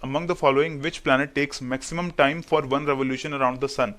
among the following which planet takes maximum time for one revolution around the sun?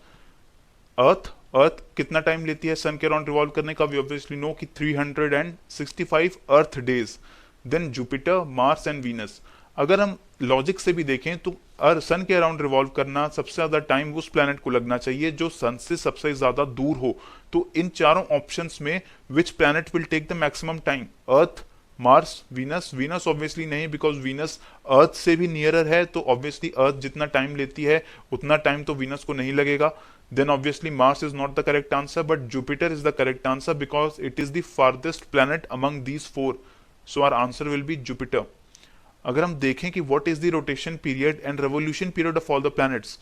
अर्थ कितना time लेती है सन के around revolve करने का? वी ऑब्वियसली नो कि 365 earth days. Then Jupiter, Mars and Venus. अगर हम लॉजिक से भी देखें तो सन के अराउंड रिवॉल्व करना सबसे ज्यादा टाइम उस प्लैनेट को लगना चाहिए जो सन से सबसे ज्यादा दूर हो। तो इन चारों ऑप्शंस में which planet will take the maximum time? Earth, Mars, Venus. Venus obviously नहीं, बिकॉज वीनस अर्थ से भी नियरर है, तो ऑब्वियसली अर्थ जितना टाइम लेती है उतना टाइम तो वीनस को नहीं लगेगा। Then obviously Mars is not the correct answer, but Jupiter is the correct answer because it is the farthest planet among these four. So our answer will be Jupiter. अगर हम देखें कि what is the rotation period and revolution period of all the planets,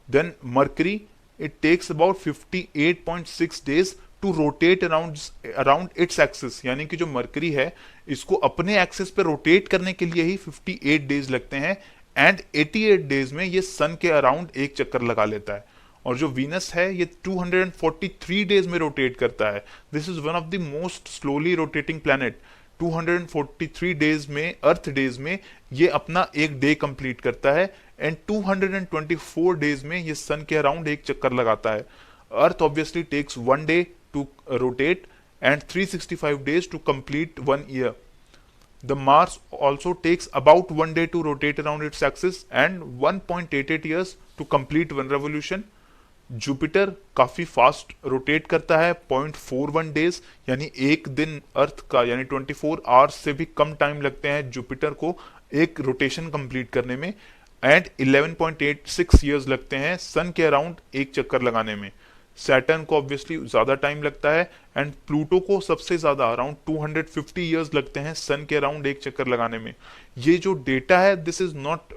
then Mercury, it takes about 58.6 days to rotate around its axis. यानी कि जो Mercury है इसको अपने एक्सिस पे रोटेट करने के लिए ही 58 डेज लगते हैं, एंड 88 डेज में ये सन के अराउंड एक चक्कर लगा लेता है। और जो वीनस है ये 243 डेज में रोटेट करता है। This is one of the most slowly rotating planet. 243 days में, अर्थ डेज में, ये अपना एक डे कंप्लीट करता है, एंड 224 डेज में ये सन के अराउंड एक चक्कर लगाता है। Earth obviously takes 1 day to rotate and 365 days to complete 1 year. The Mars also takes about 1 day to rotate around its axis and 1.88 years to complete 1 revolution. Jupiter काफी fast rotate करता है, 0.41 days, यानी एक दिन अर्थ का, यानी 24 hours से भी कम टाइम लगते हैं जुपिटर को एक रोटेशन कंप्लीट करने में, एंड 11.86 ईयर्स लगते हैं सन के अराउंड एक चक्कर लगाने में। सैटर्न को ऑब्वियसली ज्यादा टाइम लगता है, एंड प्लूटो को सबसे ज्यादा अराउंड 250 ईयर्स लगते हैं सन के अराउंड एक चक्कर लगाने में। ये जो डेटा है, this is not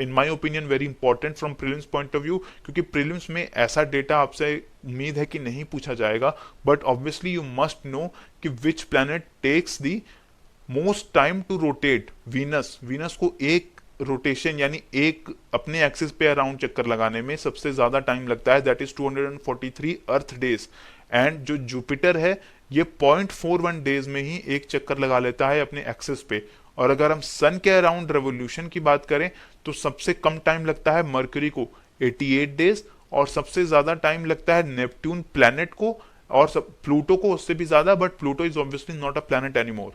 in my opinion very important from prelims point of view, क्योंकि प्रीलिम्स में ऐसा डेटा आपसे उम्मीद है कि नहीं पूछा जाएगा, but obviously you must know कि which planet takes the most time to rotate. Venus को एक रोटेशन यानी एक अपने एक्सिस पे अराउंड चक्कर लगाने में सबसे ज्यादा टाइम लगता है, that is 243 earth days, and जो जुपिटर है ये 0.41 डेज में ही एक चक्कर लगा लेता है अपने एक्सिस पे। और अगर हम सन के अराउंड रेवोल्यूशन की बात करें तो सबसे कम टाइम लगता है मर्क्यूरी को 88 डेज, और सबसे ज्यादा टाइम लगता है नेपट्यून प्लैनेट को, और प्लूटो को उससे भी ज्यादा, but Pluto is obviously not a planet anymore.